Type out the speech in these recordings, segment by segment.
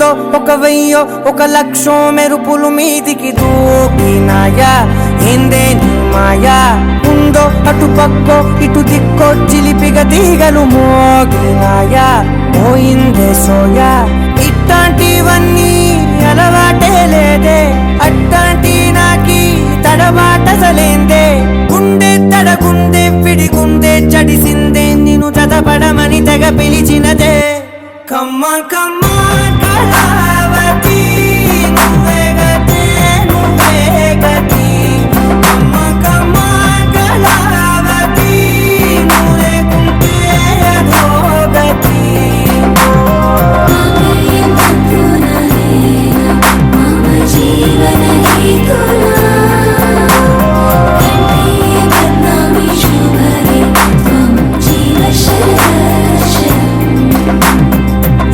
వందో ఒక వెయ్యో ఒక లక్షో మెరుపులు మీదికి దూకినాయా ఏందే నీ మాయా ఉందో అటు పక్కో ఇటు దిక్కో చిలిపిగా తీగలు మోగినాయా పోయిందే సోయా ఇట్లాంటివన్నీ అలవాటే లేదే అట్లాంటి నాకి తడబాటసలేందే గుండె తడగుండే విడిగుండే చడిసిందే నిన్ను చదపడమని తెగ పిలిచినదే కమ్మాన్ కమ్మాన్ కళావతి నువ్వే గతే నువ్వే గతి కమ్మాన్ కమ్మాన్ కళావతి నువ్వు లేకుంటే అదో గతి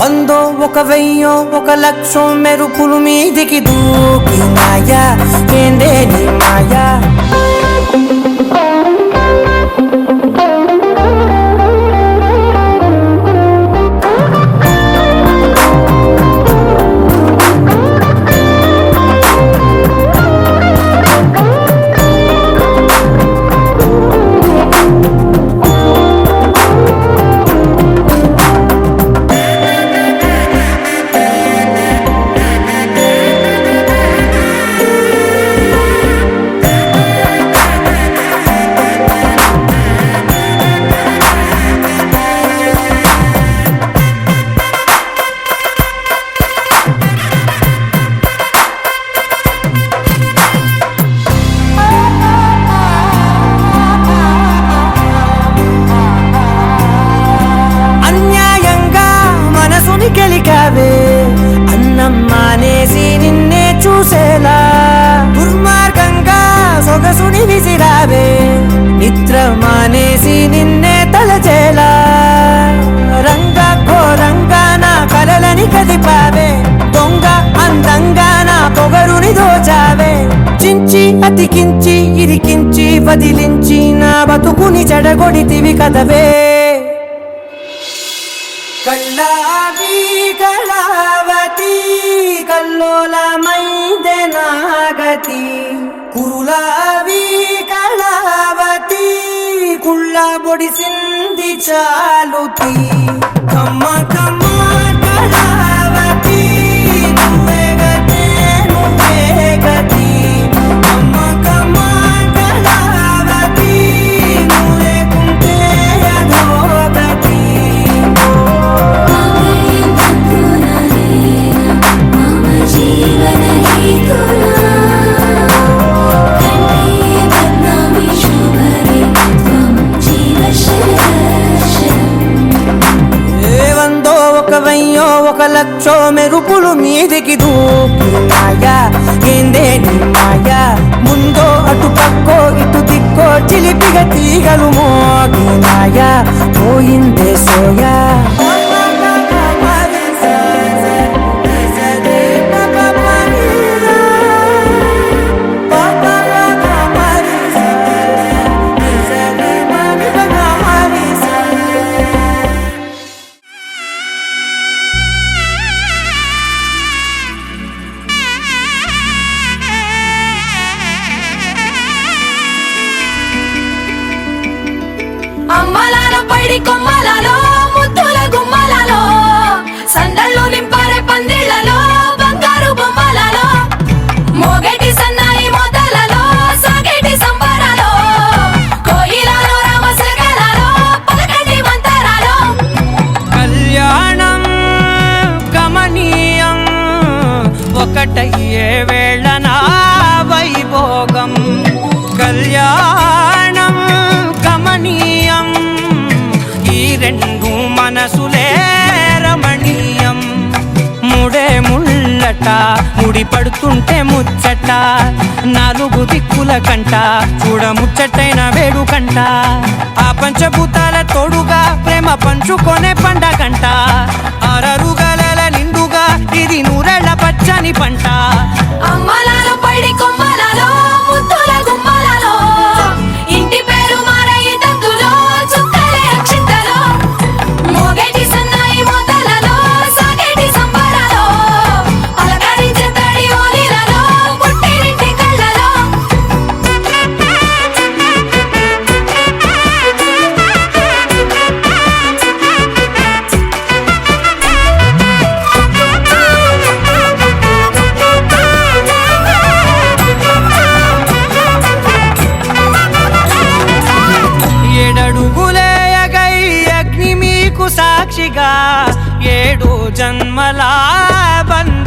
వందో ఒక వెయ్యో ఒక లక్షో మెరుపులు మీదికి దూకినాయా ఏందే నీ మాయా గెలికావే అన్నం మానేసి నిన్నే చూసేలా దుర్మార్గంగా సొగసుని విసిరావే నిద్ర మానేసి నిన్నే తలచేలా రంగా ఘోరంగా నా కలలని కదిపావే దొంగ అందంగా నా పొగరుని దోచావే చించి అతికించి ఇరికించి వదిలించి నా బతుకుని చెడగొడితివి కదవే కళ్ళావి కళావతి కల్లోలమైందే నాగతి కురులావి కళావతి కుళ్ళ బొడిసింది చాలుతి కమ్మ కమ్మ కళావతి నువ్వే గతే నువ్వే గతి కమ్మ కమ్మ కళావతి నువ్వు లేకుంటే అదో గతి వందో ఒక వెయ్యో ఒక లక్షో మెరుపులు మీదికి దూకినాయా ఏందే నీ మాయా ముందో అటు పక్కో ఇటు దిక్కో చిలిపిగా తీగలు మోగినాయా పోయిందే సోయా అమ్మలాలో పైడి కొమ్మలలో ముద్దుల గుమ్మలలో సందళ్ళు నింపారే పందిళ్లలో బంగారు బొమ్మలలో మోగేటి సన్నాయి మోతలలో సాగేటి సంబరాలో కోయిలలో రామశకలలో పలకటి మంతరాలో కళ్యాణం గమనీయం ఒకటయ్యే వేళ నా వైభోగం కళ్యాణం గమనీయం ఈ రెండు మనసులే రమణీయం ముడే ముళ్ళట ముడి పడుతుంటే ముచ్చట నాలుగు దిక్కుల కంట చూడ ముచ్చటైన వేడుకంట ఆ పంచభూతాల తోడుగా ప్రేమ పంచుకొనే పండగంట అరరుగల నిండుగా ఇది నూరెళ్ళ పచ్చని పంట అమ్మలాలో పైడి కొమ్మలలో ముద్దుల గుమ్మలలో ఇంటి పేరు మారయి తందులో చుక్కలే అక్షింతలో మోగేటి సన్నాయి మోతలలో సాగేటి సంబరాలో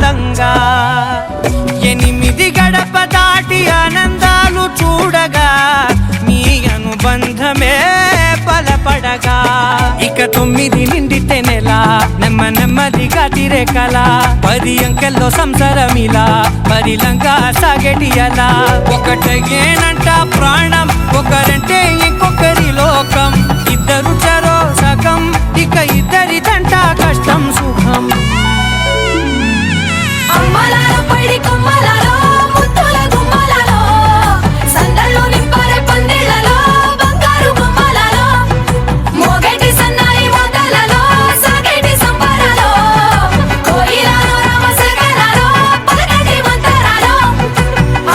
ఆనందంగా 8 గడప దాటి ఆనందాలు చూడగా మీ అనుబంధమే బలపడగా ఇక 9 నిండితే నెల నెమ్మదిగా తిరేకల 10 అంకెల్లో సంసారమిలా పరిలంగా సాగేటియలా ఒకటేనంట ప్రాణం ఒకరంటే ఇంకొకరి లోకం ఇద్దరు చరో సగం ఇక ఇద్దరిదంట కష్టం సుఖం అమ్మలాల పైడి కొమ్మలలో ముత్తుల గుమ్మలలో సందళ్ళు నింపారే పందిళ్ళలో బంగారు బొమ్మలలో మోగేటి సన్నాయి మోతలలో సాగేటి సంబరాలో కోయిలలో రామశేఖరాలో పలకటి మంతరాలో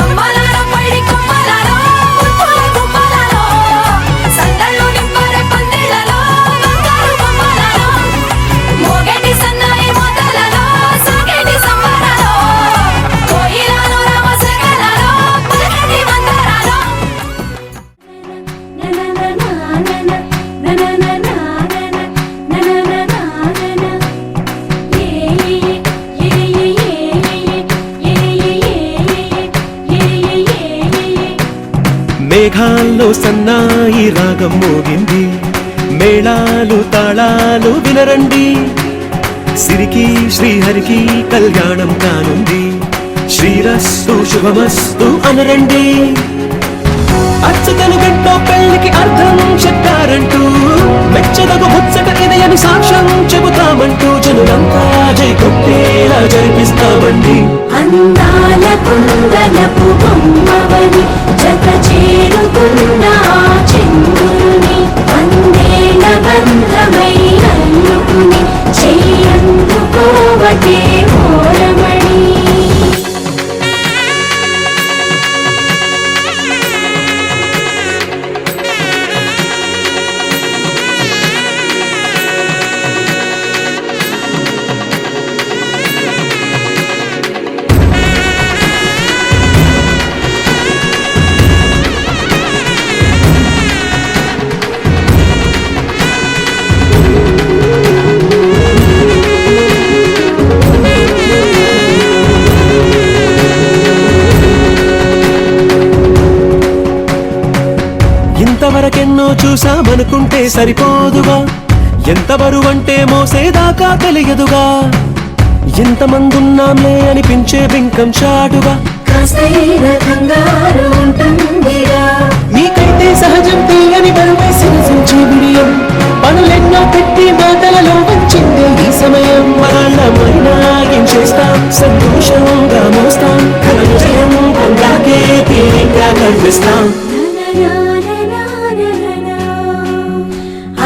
అమ్మలాల పైడి కొమ్మలలో ముత్తుల గుమ్మలలో సందళ్ళు నింపారే పందిళ్ళలో బంగారు బొమ్మలలో మోగేటి సన్నాయి మోతలలో సాగేటి సంబరాలో కోయిలలో రామశేఖరాలో పలకటి మంతరాలో మేఘాల్లో సన్నాయి రాగం మోగింది మేళాలు తాళాలు వినరండి సిరికి శ్రీహరికి కళ్యాణం కానుంది శ్రీరస్తు శుభమస్తు అనరండి అచ్చతను గంటో పెళ్లికి అర్థం చెప్పారంటూ మెచ్చదగు ముచ్చట ఇదయని సాక్ష్యం చెబుతామంటూ జనులంతా జై కొట్టేలా జరిపిస్తామండి అందాల కుందనపు బొమ్మవని జత చేరుకున్న చంద్రుని అందేల బంధమై అల్లుకుని చెయ్యందుకోవటే ఓరమణి ఇంతవరకెన్నో చూసామనుకుంటే సరిపోదుగా ఎంత బరువంటే మోసేదాకా తెలియదుగా ఎంతమందున్నాంలే అనిపించే బింకం చాటుగా కాస్తైన కంగారు ఉంటుందిరా మీకైతే సహజం తీయని బరువేసిన సంచే బిడియం పనులెన్నో పెట్టి మాటలలో వచ్చిందే ఈ సమయం వాళ్ళమైనా ఏం చేస్తాం సంతోషంగా మోస్తాం ఘన విజయం పొందాకే తీరిగ్గా కనిపిస్తాం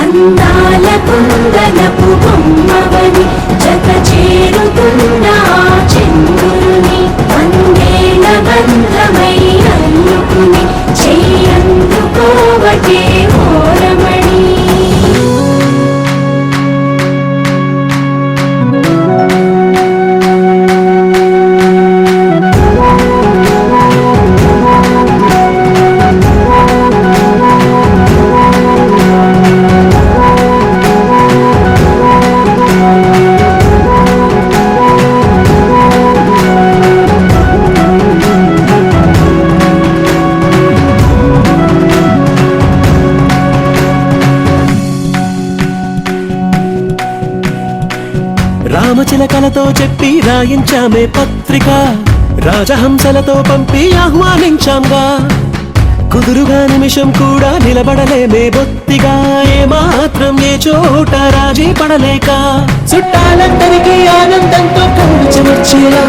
అందాల కుందనపు బొమ్మవని జత చేరుకున్న చంద్రుని అందేల బంధమై అల్లుకుని చెయ్యందుకోవటే ఓరమణి రామచిలకలతో చెప్పి రాయించామే పత్రిక రాజహంసలతో పంపి ఆహ్వానించాంగా కుదురుగా నిమిషం కూడా నిలబడలేమే బొత్తిగా ఏమాత్రం ఏ చోట రాజీ పడలేక చుట్టాలందరికీ ఆనందంతో కళ్ళు చెమర్చేలా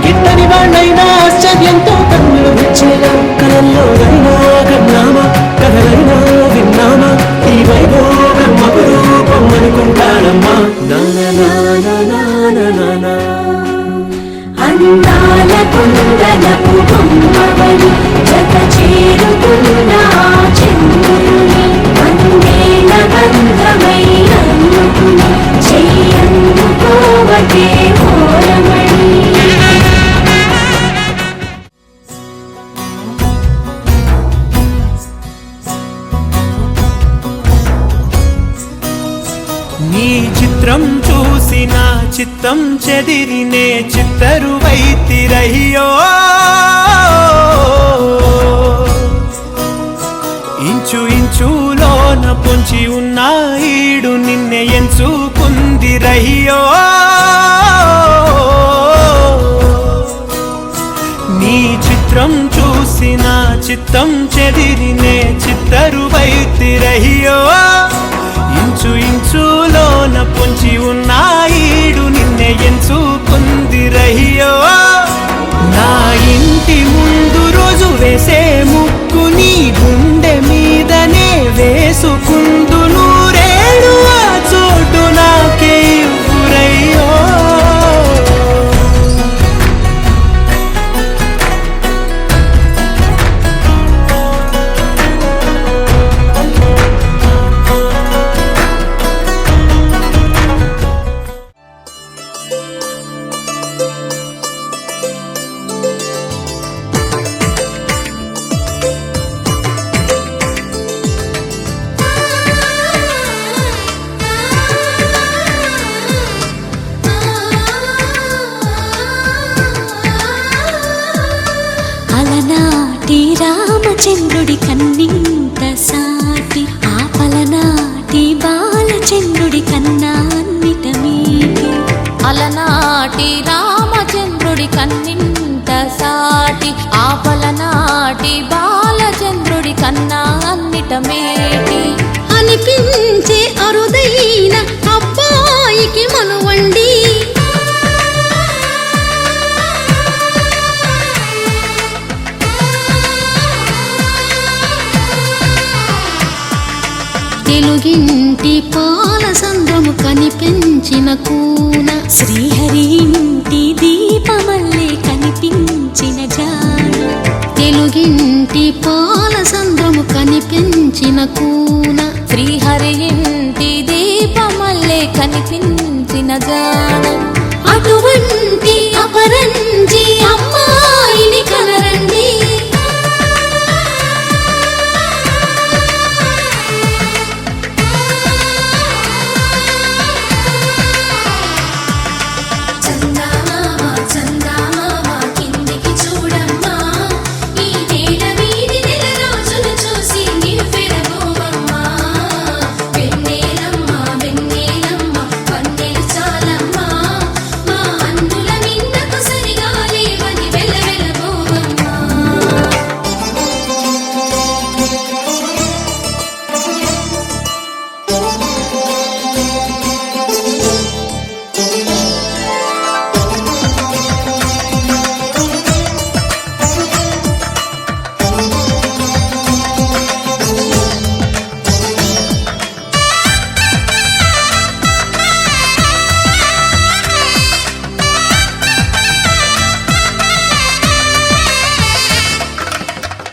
గిట్టని వాళ్ళైనా ఆశ్చర్యంతో కన్నులు విచ్చేలా కలల్లోనైనా కన్నామా కథలైనా విన్నామా ఈ వైభోగం అపురూపం అనుకుంటానమ్మా అందాల కుందనపు బొమ్మవని జత చేరుకున్న చంద్రుని అందేల బంధమై అల్లుకుని చెయ్యందుకోవటే ఓరమణి చిత్తం చెదిరినే చిత్తరువైతిరయ్యో ఇంచు ఇంచులోన పొంచి ఉన్న ఈడు నిన్నే ఎంచుకుందిరయ్యో నీ చిత్రం చూసిన చిత్తం చెదిరినే చిత్తరువైతిరయ్యో ఇంచు ఇంచులోన పొంచి ఉన్న ఈడు నిన్నే ఎంచుకుందిరయ్యో నా ఇంటి ముందు రోజు వేసే ముక్కు నీ గుండె మీదనే వేసుకుందు నూరేడు ఆ చోటు నాకే ఇవ్వురయ్యో అలనాటి రామచంద్రుడి కన్నింత సాటి ఆపలనాటి బాలచంద్రుడి కన్నా అన్నిట మీటి అలనాటి రామచంద్రుడి కన్నింత సాటి ఆపలనాటి బాలచంద్రుడి కన్నా అన్నిట మేటి అనిపించే అరుదైన అబ్బాయికి మనువండి తెలుగింటి పాల సంద్రము కనిపించిన కూన శ్రీహరి ఇంటి దీపమల్లే కనిపించిన జాన తెలుగింటి పాల సంద్రము కనిపించిన కూన శ్రీహరి ఇంటి దీపమల్లే కనిపించిన జాన అటువంటి అపరంజి అమ్మాయిని కనరండి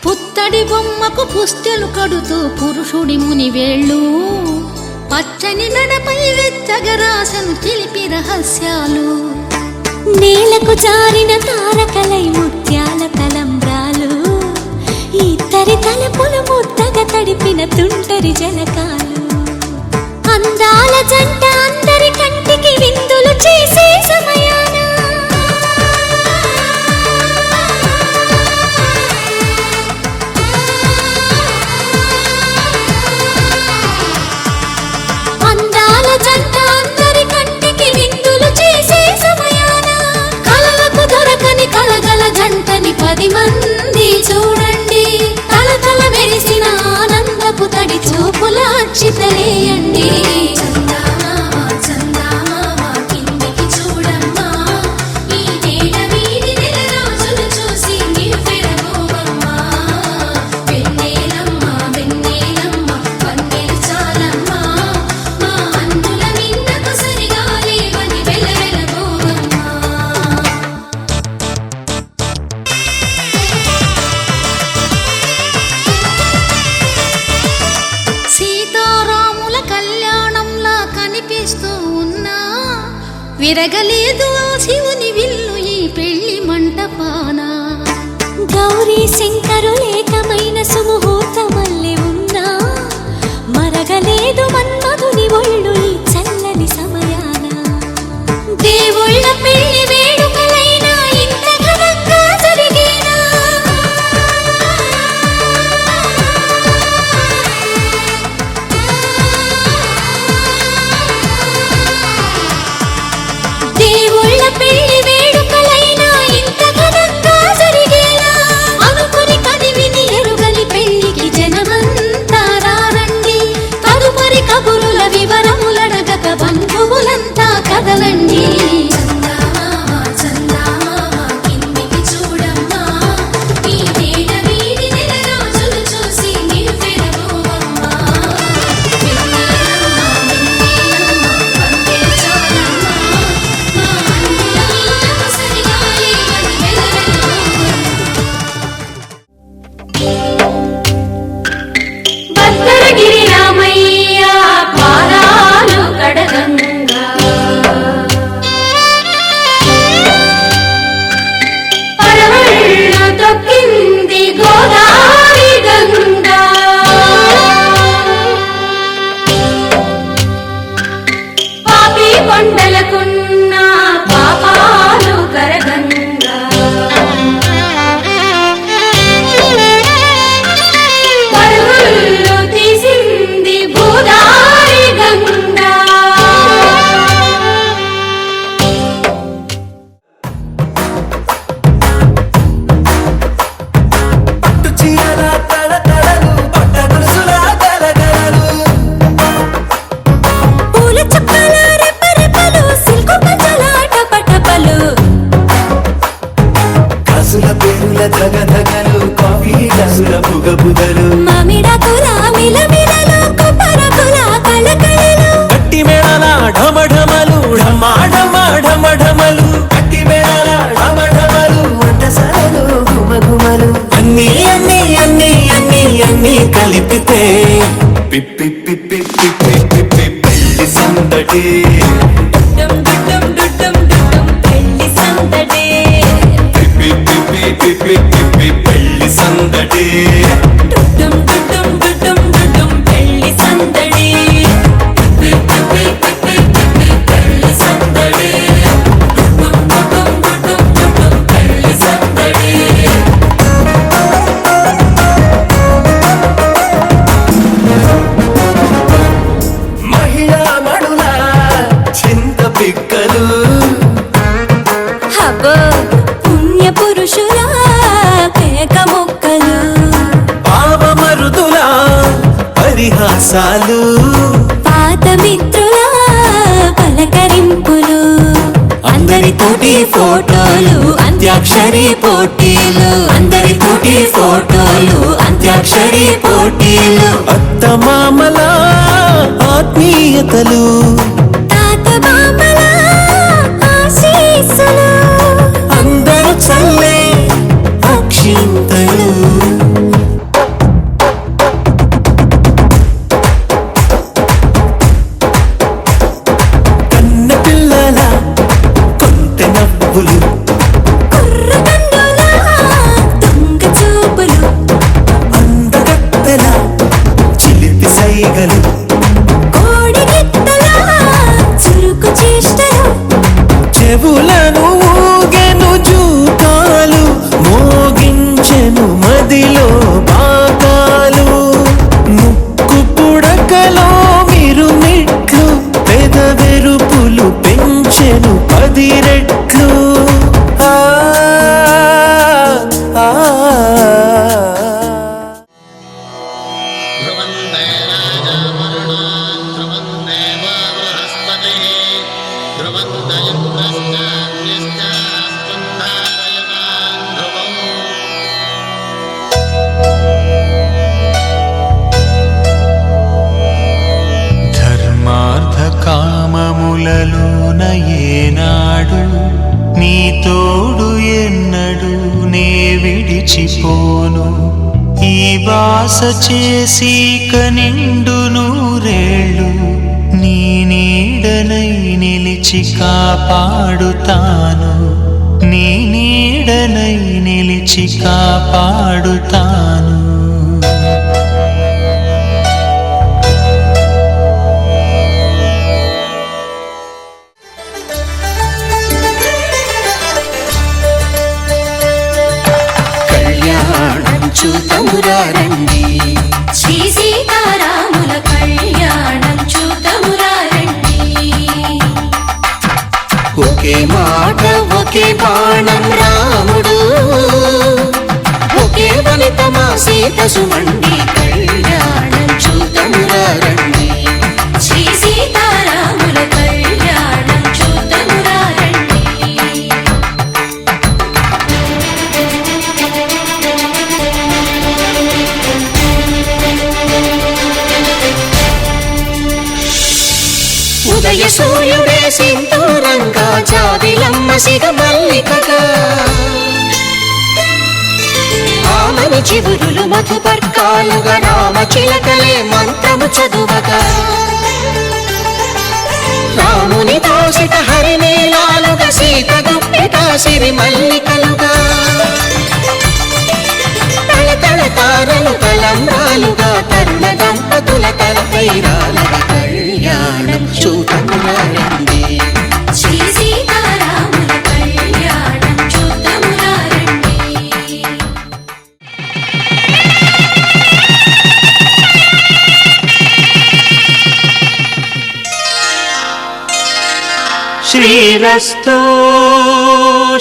పుత్తడి బొమ్మకు పుస్తెలు కడుతూ పురుషుడి ముని వేళ్ళు పచ్చని నడపై వెచ్చగరాసను చిలిపి రహస్యాలు నేలకు జారిన తారకలై ముత్యాల తలంబ్రాలు ఇద్దరి తలపులు ముద్దగా తడిపిన తుంటరి జలకాలు అందాల జంట అందరి కంటికి విందులు చేసే సమయాన అందాల జంట అందరి కంటికి విందులు చేసే సమయాన కలలకు దొరకని కలగల జంటని 10 మంది చూడండి తలతల మెరిసిన ఆనందపు తడి చూపుల అచ్చితలేయండి విరగలేదు శివుని విల్లు ఈ పెళ్లి మంటపాన గౌరీ శంకరులేకమైన సుముహూర్తమల్లె ఉన్నా మరగలేదు మన్మధుని ఒళ్ళు ఈ చల్లని సమయాన ధగధగలు కాఫీ గ్లాసుల పుగపుగలు మామిడాకుల మిలమిలలు కొబ్బరకుల కళకళలు గట్టి మేళాల ఢమఢమలు ఢమాఢమలు గట్టి మేళాల ఢమఢమలు వంటసాలలు గుమగుమలు అన్నీ అన్నీ అన్నీ అన్నీ అన్నీ కలిపితే పిప్పి పిప్పి పిప్పి పిప్పి పెళ్లి సందడి డుమ్ డుమ్ డుమ్ డుమ్ పెళ్లి సందడి పిప్పి పిప్పి పిప్పి పిప్పి పెళ్లి సందడి డుమ్ డుమ్ డుమ్ డుమ్ పెళ్లి సందడి పిప్పి పిప్పి పిప్పి పెళ్లి సందడి డుమ్ డుమ్ డుమ్ పెళ్లి సందడి మహిళా మడుల చింత పిక్కలు హబ్బో పుణ్య పురుషుల పేక మొక్కలు పావమరుదుల పరిహాసాలు పాత మిత్రుల పలకరింపులు అందరితోటి ఫోటోలు అంత్యాక్షరి పోటీలు అందరితోటి ఫోటోలు అంత్యాక్షరి పోటీలు అత్తమామల ఆత్మీయతలు తాత బామల ఆశీస్సులు అందరూ చల్లే అక్షింతలు కన్న పిల్లల కొంత నవ్వులు కుర్ర కన్నుల దొంగ చూపులు అందగత్తెల చిలిపి సైగలు కోడి గిత్తల చురుకు చేష్టలు చెవులను ఊగెను జూకాలు మోగించెను మదిలో బాగాలు ముక్కు పుడకలో మిరుమిట్లు పెదవెరుపులు పెంచెను 10 రెట్లు ఆ ఆ ధర్మార్థ కామములలోన ఏనాడు నీ తోడు ఎన్నడు నే విడిచిపోను ఈ వాస చేసి కనిండు నూరేళ్ళు నీ నీడనై నిలిచి కాపాడుతాను నీ నీడనై నిలిచి కాపాడుతాను కళ్యాణం చూతమురారండి శ్రీ సీతారాముల కళ్యాణం చూతమురా రండి ఒకే మాట ఒకే బాణం రాముడు ఒకే వనిత మా సీత సుమండి కళ్యాణం చూతమురారండి శ్రీ సీతారాముల కళ్యాణం చూతమురా రండి ఉదయ సూర్యుడే సింధూరంగా జాబిలమ్మ సిగ మల్లికగా ఆమని చివురులు మధుపర్కాలుగా రామ చిలకలే మంత్రము చదువగా రాముని దోసిట హరినీలాలుగా సీత గుప్పిట సిరి మల్లికలుగా తళతళ తారలు తలంబ్రాలుగా తరుణ దంపతుల తలపైరాలుగా కళ్యాణం చూతమురారండి శ్రీ సీతారాముల కళ్యాణం చూతమురా రండి శ్రీరస్తు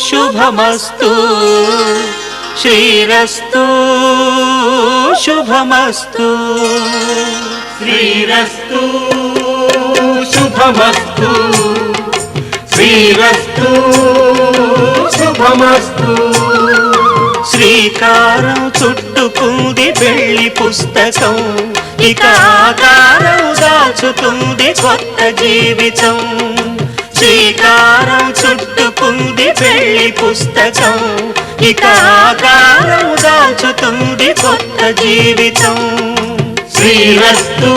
శుభమస్తు శ్రీరస్తు శుభమస్తు శ్రీరస్తు శుభమస్తు శ్రీరస్తు శుభమస్తు శ్రీ శ్రీకారం చుట్టుకుంది వెళ్లి పుస్తకం, ఇక ఆకారం దాచుతుంది కొత్త జీవితం. శ్రీకారం చుట్టుకుంది వెళ్లి పుస్తకం, ఇక ఆకారం దాచుతుంది కొత్త జీవితం. శ్రీరస్తు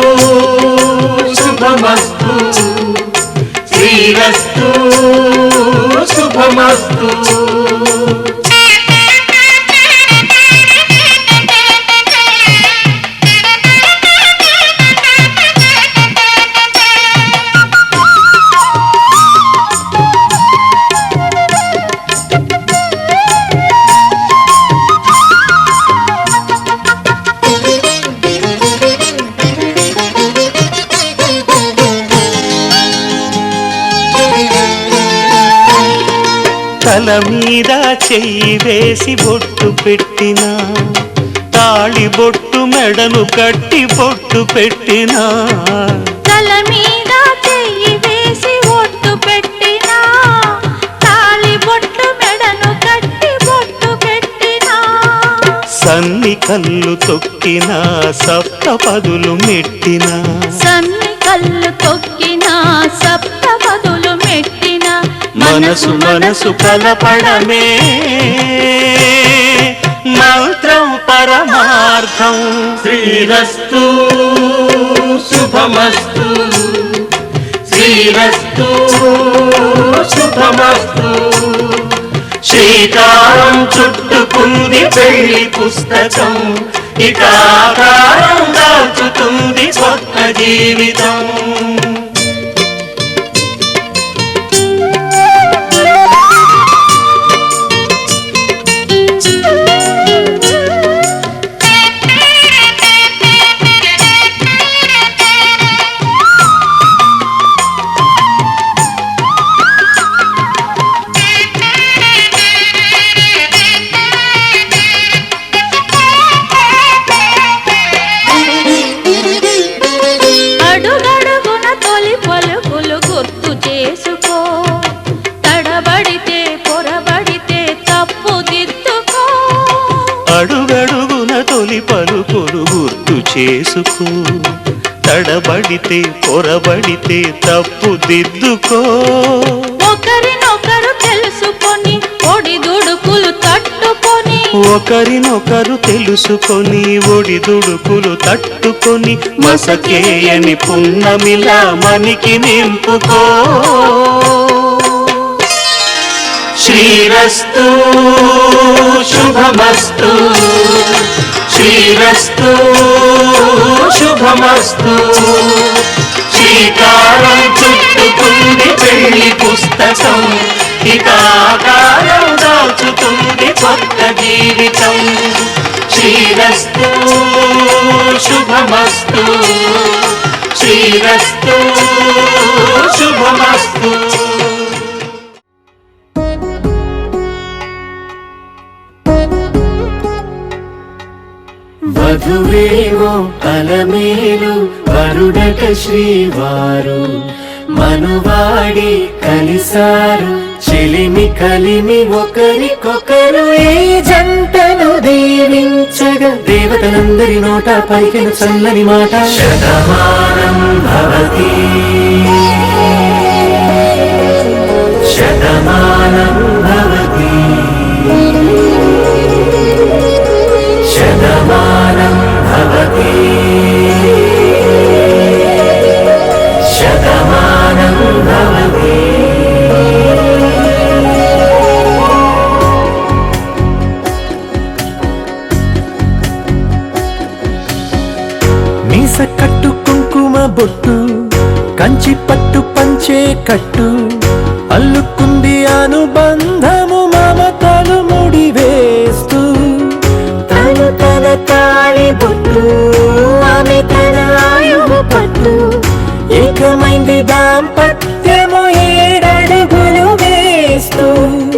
శుభమస్తు, శ్రీరస్తు శుభమస్తు. తల మీద చెయ్యి వేసి బొట్టు పెట్టినా, తాళి బొట్టు మెడను కట్టి బొట్టు పెట్టినా, తల మీద చెయ్యి వేసి బొట్టు పెట్టినా, తాళి బొట్టు మెడను కట్టి బొట్టు పెట్టినా, సన్ని కళ్ళు తొక్కినా సప్తపదులు మెట్టినా, సన్ని కళ్ళు తొక్కినా సప్తపదులు మెట్టినా, మనసు మనసు కలపడమే మంత్రం పరమార్థం. శ్రీరస్తు శుభమస్తు, శ్రీరస్తు శుభమస్తు. శ్రీకారం చుట్టుకుంది వెళ్లి పుస్తకం, ఇక ఆకారం దాచుతుంది కొత్త జీవితం. అడుగడుగున తొలి పలుకులు గుర్తు చేసుకో, తడబడితే పొరబడితే తప్పు దిద్దుకో. అడుగడుగున తొలి పలుకులు గుర్తు చేసుకో, తడబడితే పొరబడితే తప్పు దిద్దుకో. ఒకరినొకరు తెలుసుకొని ఒడిదుడుకులు తట్టుకొని, ఒకరినొకరు తెలుసుకొని ఒడిదుడుకులు తట్టుకొని, మసకేయని పున్నమిలా మనికి నింపుకో. శ్రీరస్తు శుభమస్తు, శ్రీరస్తు శుభమస్తు. శ్రీకారం చుట్టుకుంది వెళ్లి పుస్తకం, ఇక ఆకారం దాచుతుంది కొత్త జీవితం. శ్రీరస్తు శుభమస్తు, శ్రీరస్తు శుభమస్తు. వధువేవో అలమేలు వరుడట శ్రీవారు, మనువాడి కలిసారు చెలిమి కలిమి ఒకరికొకరు. ఈ జంటను దీవించగా దేవతలందరి నోట పలికిన చల్లని మాట. శతమానం భవతి శతమానం భవతి శతమానం భవతి శతమానం భవతి. మీస కట్టు కుంకుమ బొట్టు, కంచి పట్టు పంచే కట్టు, అల్లుకుంది అనుబంధము మమతలు ముడి వేస్తూ. తను తన తాళి బొట్టు, ఆమె తన ఆయువు పట్టు, ఏకమైంది దాంపత్యము 7 అడుగులు వేస్తూ.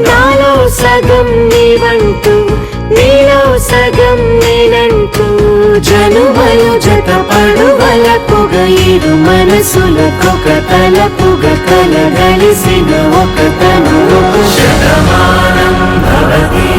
నాలో సగం నీవంటూ, నీలో సగం నేనంటూ, జనుమలు జత పడువలపుగ ఇరు మనసులకొక తలపుగ కలగలిసిన ఒక తను. శతమానం భవతి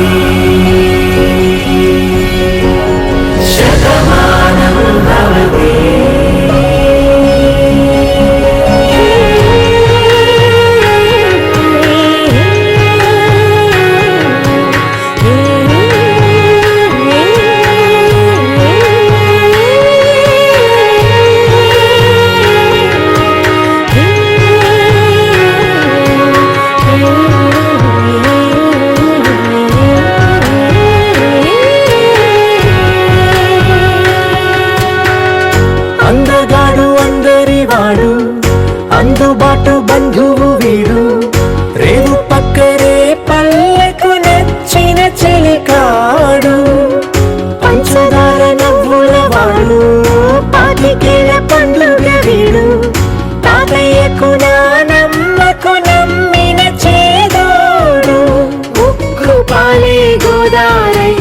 గోదారై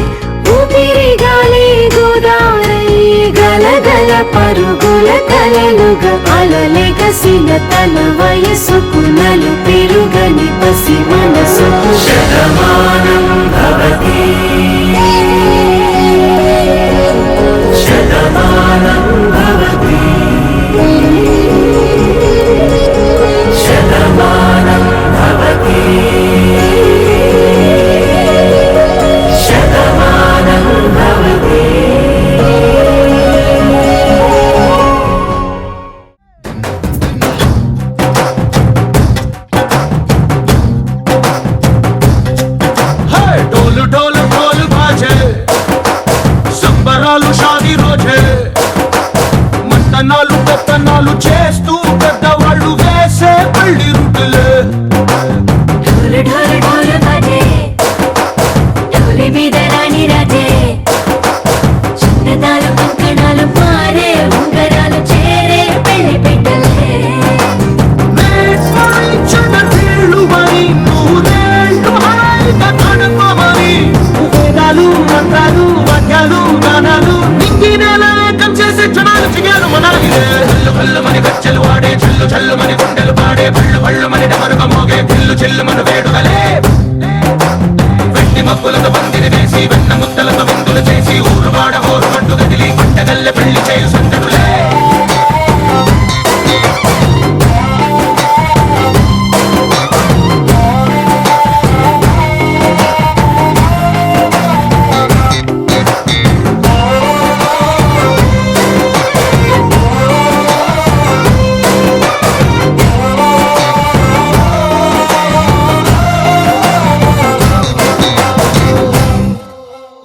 ఊపిరి గాలి గోదారై గలగల పరుగుల కలలుగా అలలెగసిన తన వయసుకు నలు పెరుగని పసి మనసు శతమానం భవతి శతమానం భవతి శతమానం భవతి శతమానం భవతి. ढोल ढोल ढोल बाजे సంబరాలు షాదీ రోజే మంతనాలు పెత్తనాలు చేస్తూ పెద్దవాళ్ళు వేసే పల్లి రుట్టులే ढोल ढोल ढोल बाजे ढोली మీద రాణి రాజే చిన్నదాలు కంకణాలు మారే ఉంగరాలు చేరే పెళ్లి పెట్టలే నేర్పించిన వీళ్ళుమని నూరేళ్ళు హాయిగా గడపమని వేదాలు మంత్రాలు వాక్యాలు గానాలు నింగి నేల ఏకం చేసే క్షణాలు చిగాలు మనాలిదే హల్లు హల్లు మని గజ్జలు వాడే చల్లు చల్లు మని గుండెలు పాడే పళ్ళు పళ్ళు మని డమరుగ మోగే పిల్లు చిల్లు మన వేడుకలే వెండి మబ్బులతో పందిరి వేసి వెన్న ముద్దలతో విందులు చేసి ఊరు వాడ హోరు పట్టు గదిలి పంటగల్లె పెళ్లి చేయు సందడులే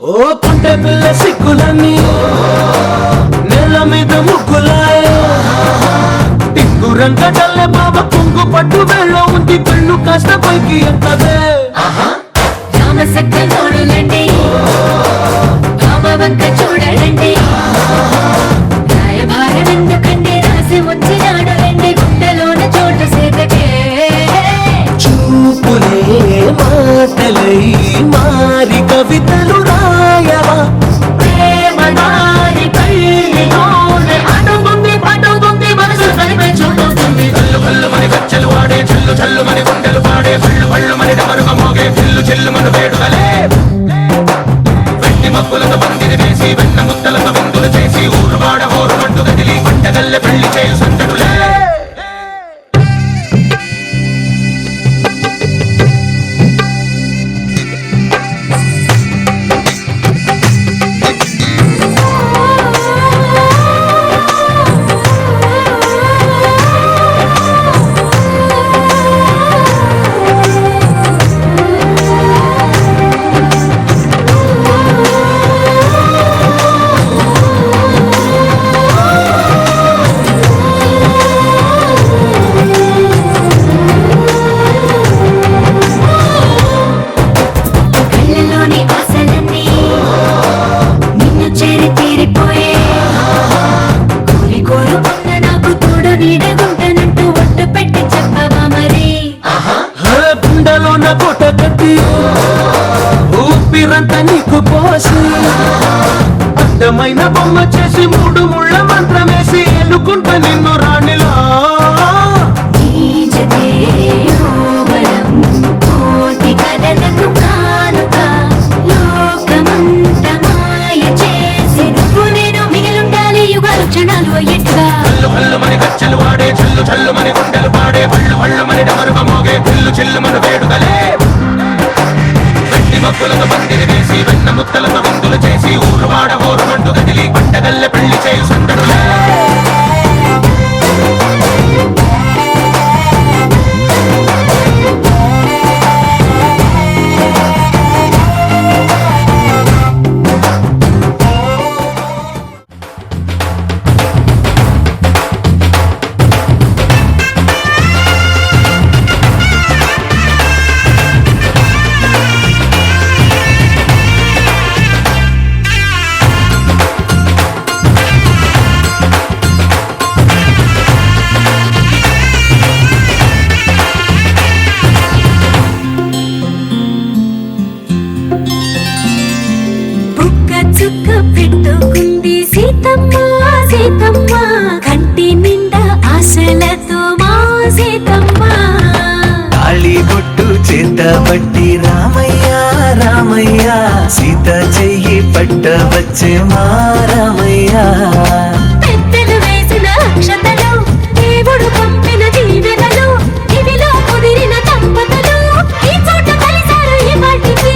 ఓ పుంటె పిల్ల సిక్కులన్నీ నేల మీద ముగ్గులాయ టింగురంగ డల్లె బాబ కుంగు పట్టు వెళ్ళ ఉంది పెళ్ళు కాస్త పైకి ఎంతదే రామసక్క తోడులండి రామవంక చూడలండి రాయభారం ఎందుకండి రాసి ఉంచినాడు రండి గుండెలోన చోటు సేతకే చూపులే మాటలై మారి కవితలు రాయవా ప్రేమ దారి కళ్ళలోనే అడుగుంది పడుగుంది మనసు కలిపే చూడుతుంది కల్లు కల్లు మని గజ్జలు వాడే చల్లు చల్లు మని గుండెలు పాడే పళ్ళు పళ్ళు మని డమరుగ మోగే పిల్లు చెల్లు మన వేడుకలే వెండి మబ్బులతో పందిరి వేసి వెన్న ముద్దలతో విందులు చేసి ఊరు వాడ హోరు పట్టు గదిలి పంటగల్లె పెళ్లి చేయు సందడులే కళ్ళలోని ఆశలన్నీ నిన్ను చేరి తీరిపోయే కోరి కోరుకున్న నాకు తోడు నీడగుంటనంటూ ఒట్టు పెట్టి చెప్పవా మరి గుండెలోన కోట కట్టి ఊపిరంతా నీకు పోసి అందమైన బొమ్మ చేసి మూడు ముళ్ళ మంత్రమేసి ఎన్నుకుంటా నిన్ను రాణిలా నీజతే యోవరం కోటి కలలకు కానుక లోకమంత మాయ చేసి నువ్వు నేను మిగిలుండాలి యుగాలు క్షణాలు అయ్యేట్టుగా కల్లు కల్లు మని గజ్జలు వాడే చల్లు చల్లు మని గుండెలు పాడే పళ్ళు పళ్ళు మని డమరుగ మోగే పిల్లు చిల్లు మన వేడుకలే వెండి మబ్బులతో పందిరి వేసి వెన్న ముద్దలతో విందులు చేసి ఊరు వాడ హోరు పట్టు గదిలి పంటగల్లె పెళ్లి చేయు సందడులే చేతబట్టి రామయ్య రామయ్య సీత చెయ్యి పట్టవచ్చే మా రామయ్య పెద్దలు వేసిన అక్షతలు దేవుడు పంపిన దీవెనలు ఇవిలో కుదిరిన దంపతులు ఈ చోట కలిశారు ఈ వాటికి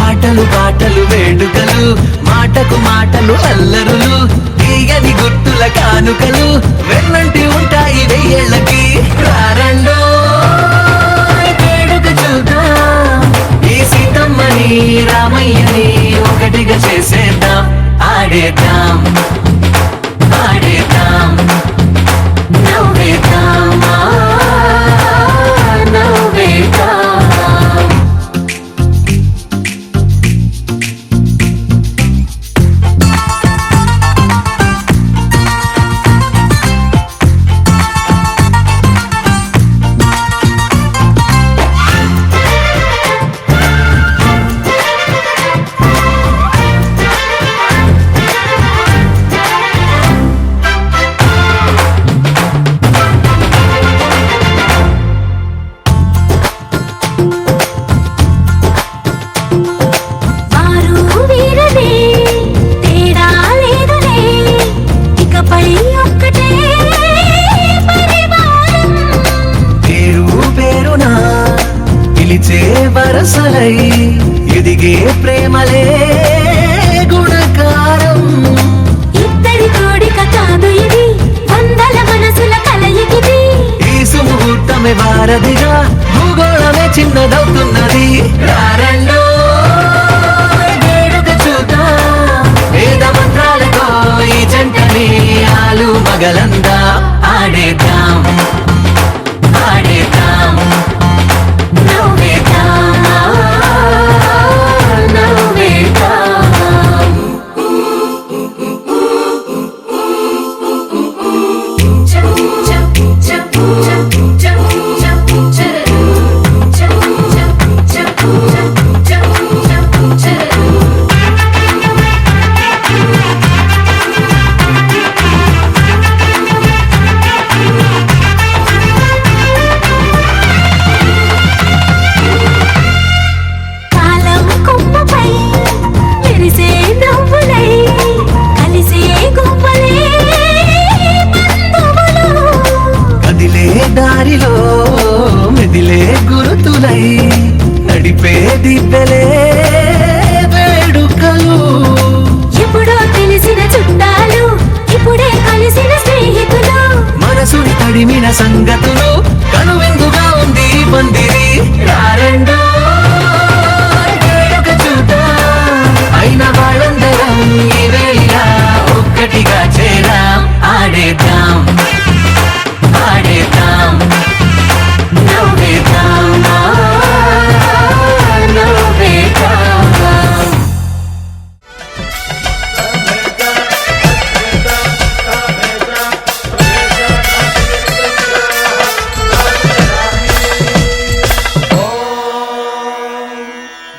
ఆటలు పాటలు వేడుకలు మాటకు మాటలు అల్లరులు తీయని గుర్తుల కానుకలు వెన్నంటి ఉంటాయి వెయ్యేళ్ళకి రారండో వేడుక చూద్దాం ఈ సీతమ్మని రామయ్యని ఒకటిగా చేసేద్దాం ఆడేద్దాం ఆడేద్దాం నవ్వేద్దాం నవ్వేద్దాం వరసలై ఎదిగే ప్రేమలే గుణకారం ఇద్దరి కోడిక కాదు ఇది వందల మనసుల కలయికిది ఈ సుముహూర్తమే వారధిగా భూగోళమే చిన్నదవుతున్నది రారండో వేడుక చూద్దాం వేద మంత్రాలతో ఈ జంటని ఆలు మగలందా ఆడేద్దాం ఆడేద్దాం దారిలో మెదిలే గురుతులై నడిపే దిబ్బెలే వేడుకలు ఎప్పుడో తెలిసిన చుట్టాలు ఇప్పుడే కలిసిన స్నేహితులు మనసుని తడిమిన సంగతులు కనువిందుగా ఉంది ఈ పందిరి రారండో వేడుక చూద్దాం అయిన వాళ్ళందరం ఈ వేళ ఒక్కటిగా చేరాం ఆడేద్దాం ఆడేద్దాం నవ్వేద్దాం నవ్వేద్దాం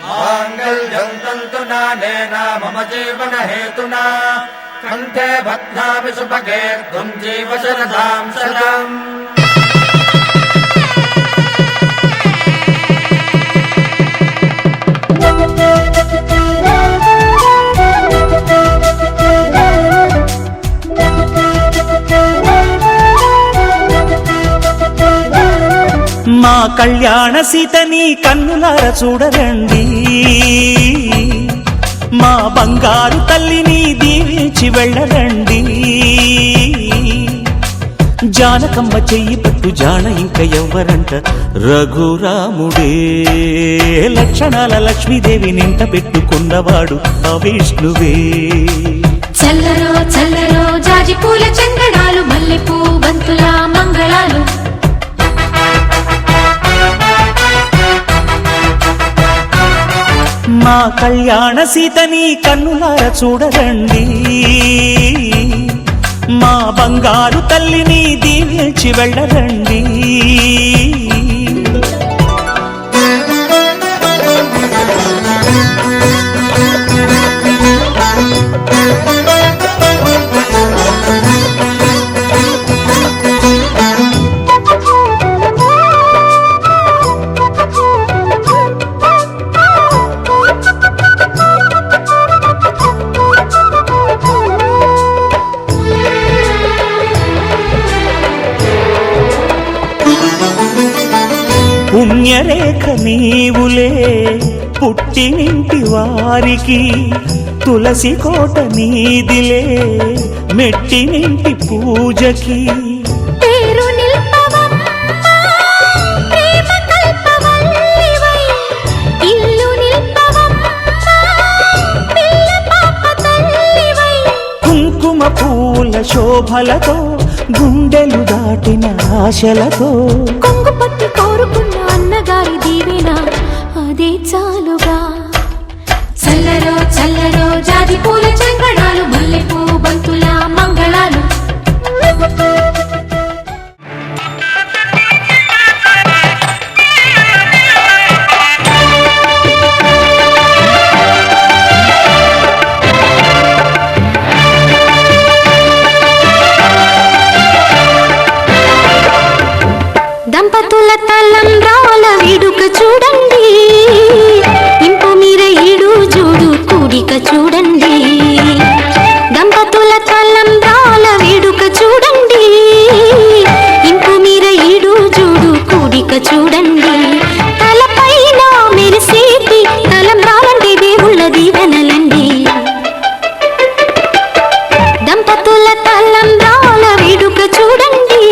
మాంగళ్యం తంతునానేన మమ జీవన హేతునా కంఠే బధ్నామి సుభగే త్వం జీవ శరదాం శతం మా కళ్యాణ సీతని కన్నులార చూడరండి మా బంగారు తల్లిని దీవించి వెళ్ళరండి జానకమ్మ చెయ్యి పట్టు జాన ఇంక ఎవ్వరంట రఘురాముడే లక్షణాల లక్ష్మీదేవి నింట పెట్టుకున్నవాడు ఆ విష్ణువే చల్లరో చల్లరో జాజి పూల చందనాలు మల్లెపూ బంతుల మంగళాలు మా కళ్యాణ సీతని కన్నులార చూడరండి మా బంగారు తల్లిని దీవించి వెళ్ళరండి నీవులే పుట్టినింటి వారికి, తులసి కోట నీదిలే మెట్టినింటి పూజకి. పేరు నిల్పవమ్మా ప్రేమ కల్పవల్లివై, ఇల్లు నిల్పవమ్మా పిల్ల పాప తల్లివై. కుంకుమ పూల శోభలతో గుండెలు దాటిన ఆశలతో, కొంగు పట్టి కోరుకున్న అన్నగారి దీవెన అదే చాలుగా. చల్లరో చల్లరో జాజి పూల చంగడాలు, మల్లెపూ బంతుల మంగళాలు. దంపతుల తలంబ్రాల వేడుక చూడండి, ఇంపు మీర ఈడు జోడు కూడిక చూడండి. దంపతుల తలంబ్రాల వేడుక చూడండి, ఇంపు మీర ఈడు జోడు కూడిక చూడండి. తలపైన మెరిసేటి తలంబ్రాలంటే దేవుళ్ళ దీవెనలండి. దంపతుల తలంబ్రాల వేడుక చూడండి,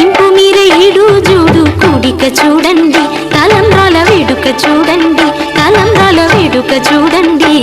ఇంపు మీర ఈడు జోడు కూడిక చూడండి. తలంబ్రాల వేడుక చూడండి, తలంబ్రాల వేడుక చూడండి.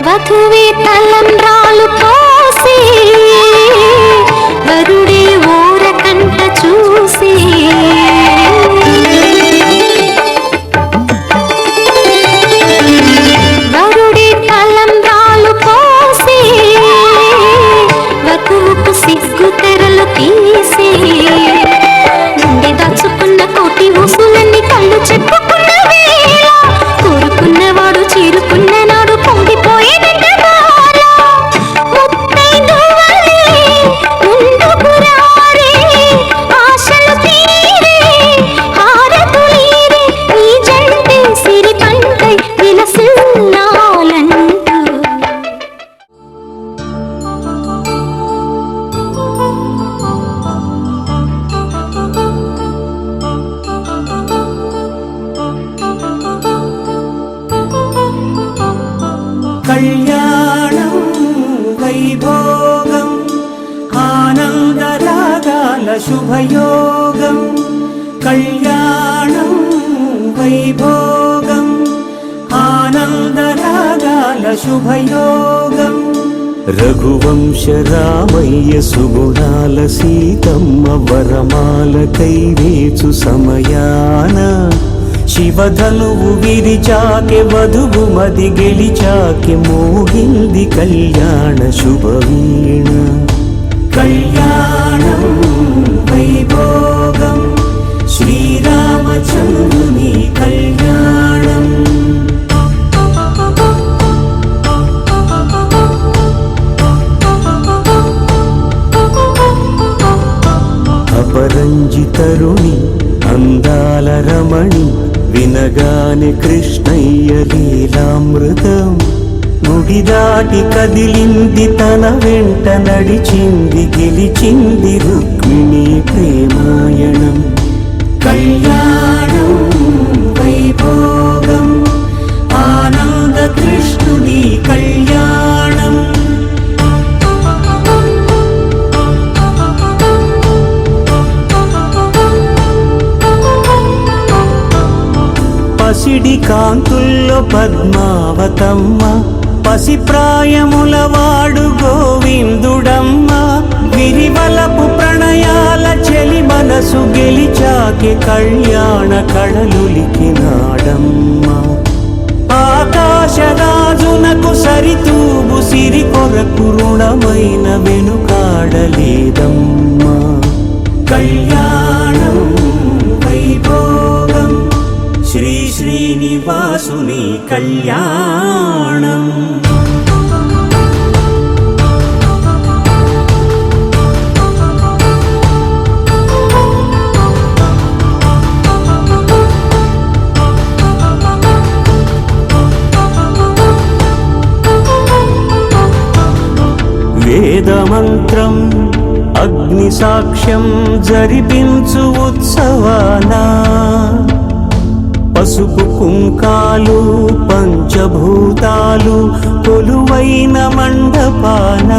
వధువే తలంబ్రాలు పోసి, వరుడే ఓరకంట చూసి. వరుడే తలంబ్రాలు పోసి, వధువుకు సిగ్గు తెరలు తీసి. గుండె దాచుకున్న కోటి ఊసులన్నీ కళ్ళు చెప్పుకున్న వేళ, కోరుకున్నవాడు చేరుకున్న నాడు పొంగిపోయే కళ్యాణం వైభోగం ఆనందరాగాల శుభయోగం. కళ్యాణం వైభోగం ఆనందరాగాల శుభయోగం. రఘువంశ రామయ్య సుగుణాల సీతమ్మ వరమాల కైవేచు సమయాన, శివధనువు విరిచాకె వధువు మది గెలిచాకె మోగింది కళ్యాణ శుభవీణ. కళ్యాణం వైభోగం శ్రీరామచంద్రుని కళ్యాణం. అపరంజి తరుణి అందాల రమణి, వినగానే కృష్ణయ్య లీలామృతం. గుడి దాటి కదిలింది తన వెంట నడిచింది, గెలిచింది రుక్మిణి ప్రేమాయణం. కళ్యాణం వైభోగం ఆనంద కృష్ణుని కళ్యాణం. పసిడి కాంతుల్లో పద్మావతమ్మ, పసి ప్రాయముల వాడు గోవిందుడమ్మ. విరివలపు ప్రణయాల చెలి మనసు గెలిచాకే కళ్యాణ కళలులికినాడమ్మ. ఆ ఆకాశరాజునకు సరితూబు సిరి కొరకు రుణమైన వెనుకాడలేదమ్మా. కళ్యాణం వైభోగం శ్రీ శ్రీనివాసుని కళ్యాణం. వేదమంత్రం అగ్ని సాక్ష్యం జరిపించు ఉత్సవాన పసుపు కుంకాలు పంచభూతాలు కొలువైన మండపాన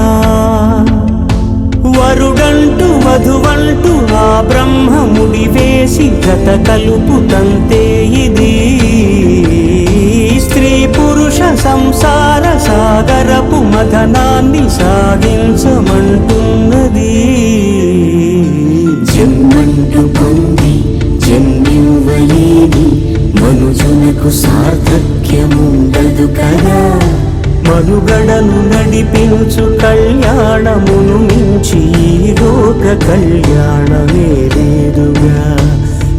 వరుడంటూ వధువంటూ ఆ బ్రహ్మముడి వేసి జత కలుపుతంతే ఇది స్త్రీ పురుష సంసార సాగరపు మథనాన్ని సాగించమంటున్నది. జన్మంటూ పొంది జన్మివ్వలేని మనుజునకు సార్థక్యముండదు కదా. మనుగడను నడిపించు కళ్యాణమును మించి ఈ లోక కళ్యాణమే లేదుగా.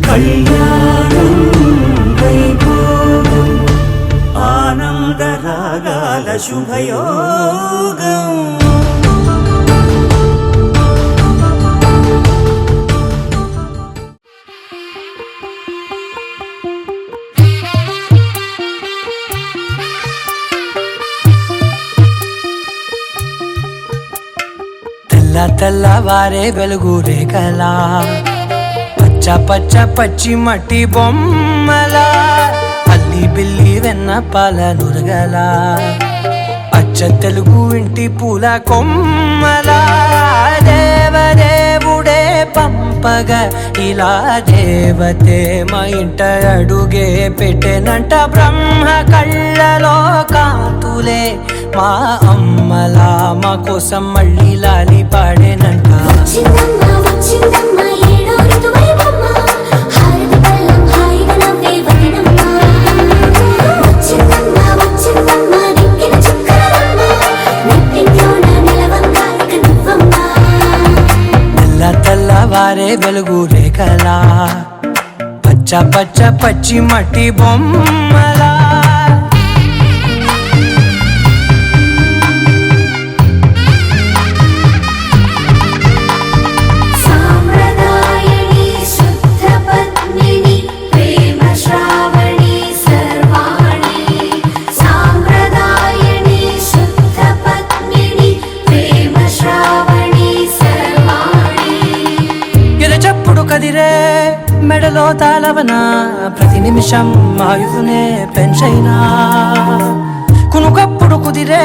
కళ్యాణం వైభోగం ఆనందరాగాల శుభయోగం. తెల్లవారే వెలుగు రేఖలా పచ్చ పచ్చ పచ్చి మట్టి బొమ్మలా అల్లి బిల్లి వెన్న పాల నురగలా అచ్చ తెలుగు ఇంటి పూల కొమ్మలా దేవదేవుడే పంపగా ఇలా దేవతే మా ఇంట అడుగే పెట్టెనంట. బ్రహ్మ కళ్ళలో కాంతులే మా అమ్మలా మా కోసం మళ్ళీ లాలి పాడేనంట. తెల్లవారే వెలుగు రేఖలా పచ్చ పచ్చ పచ్చి మట్టి బొమ్మలా. కదిరే మెడలో తాళవన ప్రతి నిమిషం ఆయువునే పెంచైనా కునుకప్పుడు కుదిరే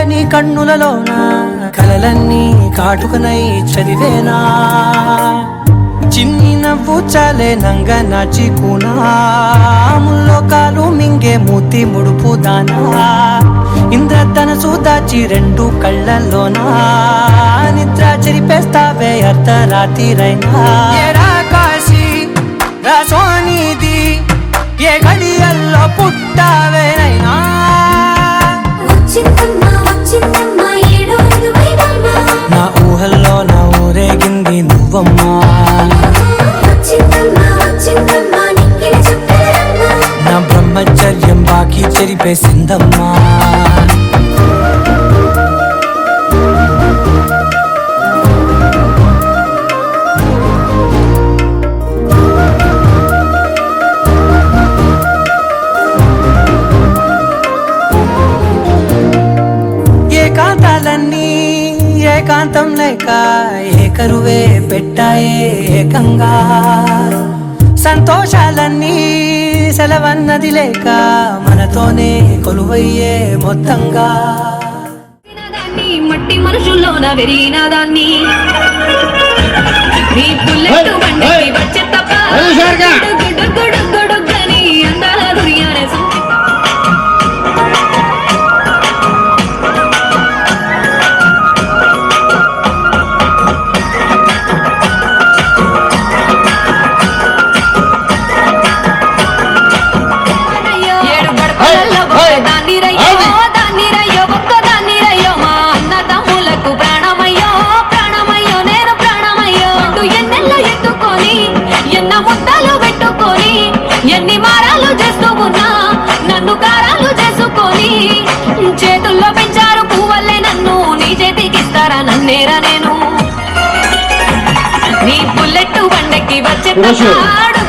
నీ కన్నులలోన కలలన్నీ కాటుకనై చదివేనా. చిన్ని నవ్వు చాలే నంగ నాచి ముల్లోకాలు మింగే మూతి ముడుపు దానా ఇంద్రధనసు దాచి రెండు కళ్ళల్లోనా నిద్ర చెరిపేస్తావే అర్ధరాత్రిరైనా. కాశీ రాసోనిది ఏ గడియల్లో పుట్టావేనైనా. నా ఊహల్లో నా ఊరేగింది నువ్వమ్మా. నా బ్రహ్మచర్యం బాకీ చెరిపేసిందమ్మా. ఏకాంతాలన్నీ ఏకాంతం లేక ఏకరువే పెట్టాయే ఏకంగా. సంతోషాలన్నీ సెలవన్నది లేక మనతోనే కొలువయ్యే మొత్తంగా. మట్టి మనుషుల్లోన వెరిగిన దాన్ని నీ బుల్లెట్ బండికి వచ్చే తప్ప గొడుగొడుగొడుగని అందాల దుర్యానే నేరా నేను నీ బుల్లెట్ బండకి వచ్చే గుడు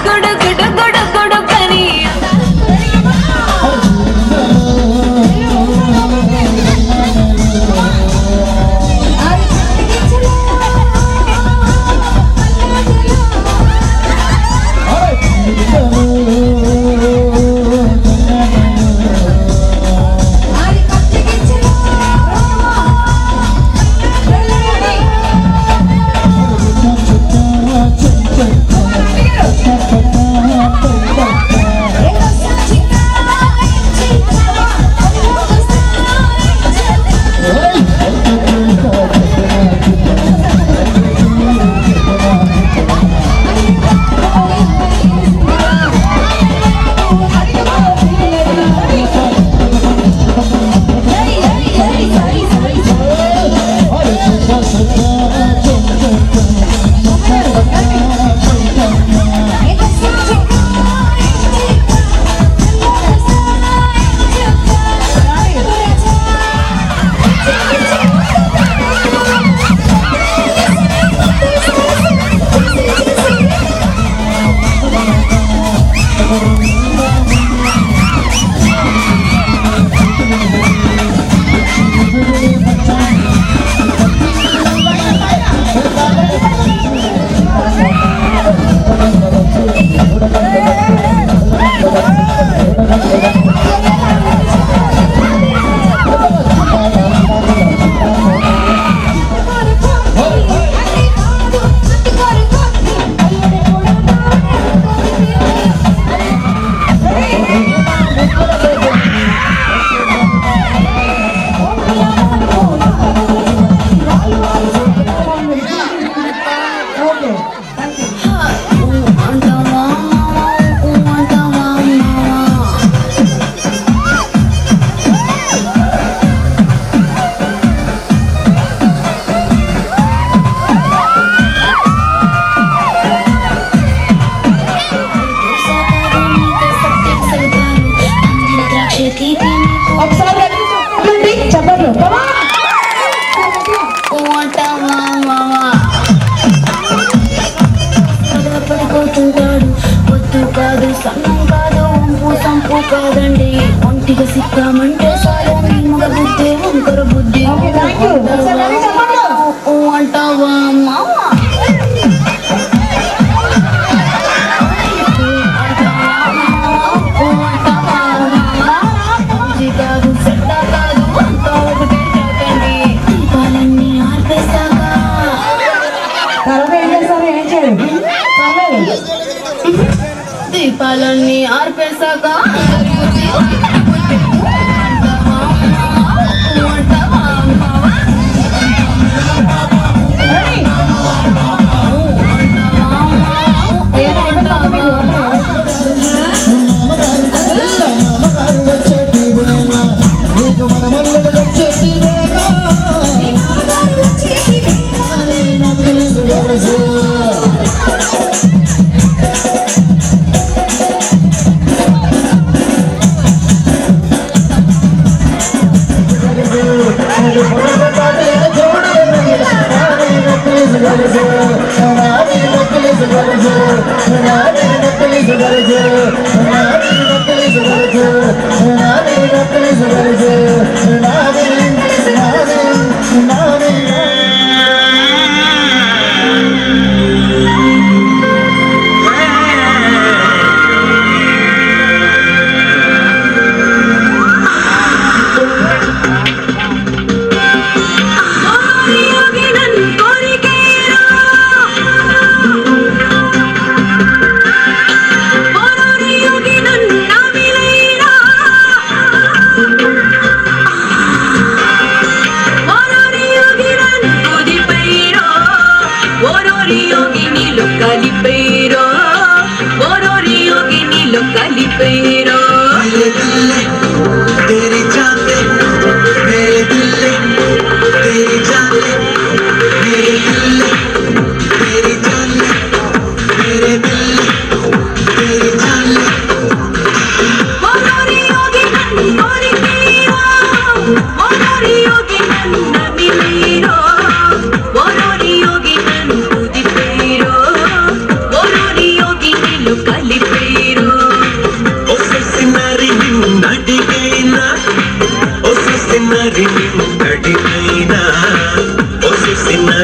గుడు గుడు గుడు కని పొద్దు కాదు సన్నం కాదు వంపు సంపు కాదండి ఒంటిగా సిక్కామంటే చాలు మీ మగ బుద్ధి వంకర బుద్ధి అంటావా మావా కాదు సెట్ట కాదు అంతా ఒకటే కాకండి దీపాలన్నీ ఆర్పేశాక దీపాలన్నీ ఆర్పేశాక Yogi,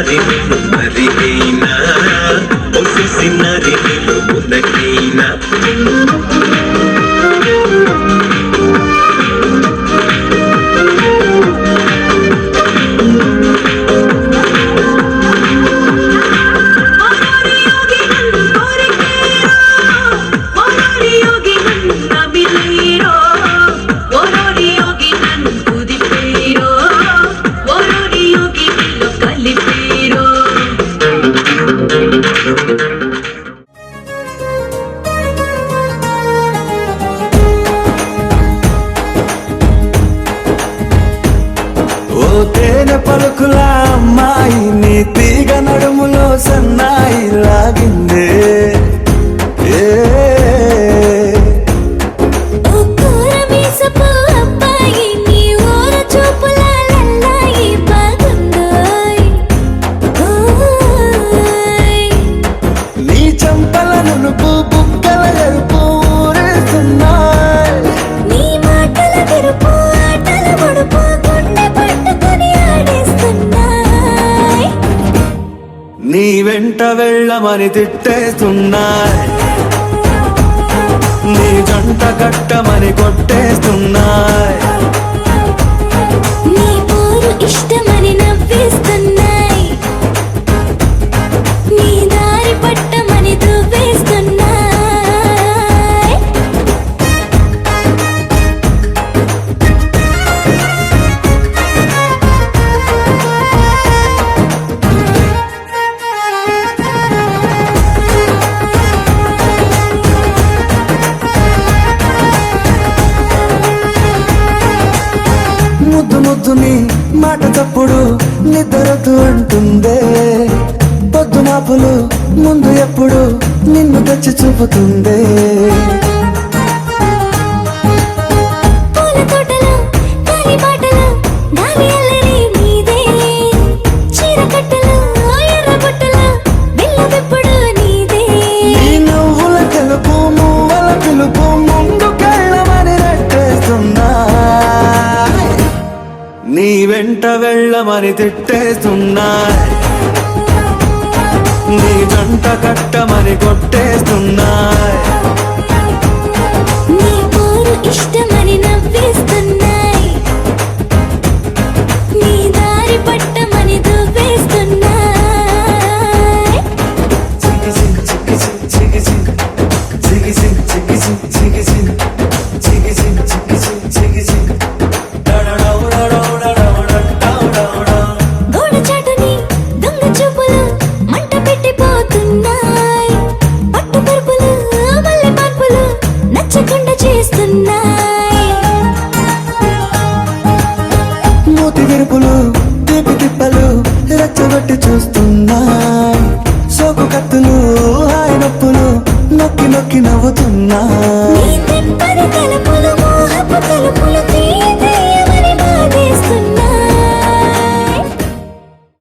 నరిమిలు మరిగైనా ఒసేసి నరిమిలు ఉదకైనా ఓ తేనె పలుకుల అమ్మాయి నీ తీగ నడుములో సన్నాయి లాగిందే ఏ ఓ కూరమీసపు అబ్బాయి నీ ఊర చూపుల లల్లాయి బాగుందోయ్ ఓయ్ నీ చంపల నునుపు బుగ్గల ఎరుపు ఊరేస్తున్నాయి నీ మాటల విరుపు ఆటల ఒడుపు గుండె పట్టుకొని ఆడేస్తున్నాయ్ నీ వెంట వెళ్ళమని తిట్టేస్తున్నాయి నీ జంట కట్టమని కొట్టేస్తున్నాయి నీ పోరు ఇష్టమని నవ్వేస్తున్నాయ్ నీ దారి పట్టమని దువ్వేస్తున్నాయ్ ముద్దు ముద్దుని మాట తప్పుడు నిద్రతూ అంటుందే పొద్దు మాపులు ముందు ఎప్పుడు నిన్ను తెచ్చి చూపుతుందే పూల తోటలో గాలి బాటలో గాలి అల్లరి నీదే చీర కట్టలో ఎర్ర బుట్టలో బిల్ల విప్పుడు నీదే ఈ నువ్వుల తెలుపు మువ్వల పిలుపు ముందుకెళ్ళమని నెట్టేస్తున్నా నీ వెంట వెళ్ళమని తిట్టేస్తున్నాయి నీ జంట కట్టమని కొట్టేస్తున్నాయి నీ పోరు ఇష్టమని నవ్వేస్తున్నాయ్ నీ దారి పట్టమని దువ్వేస్తున్నాయ్ గోడ చాటుని దొంగ చూపులు మంట పెట్టిపోతున్నాయ్ పట్టు పరుపులు మల్లె మార్పులు నచ్చకుండా చేస్తున్నాయ్ మూతి విరుపులు తీపి తిప్పలు రెచ్చగొట్టి చూస్తున్నాయి సోకు కత్తులు హాయి నొప్పులు నొక్కి నొక్కి నవ్వుతున్నాయి నీ తిప్ప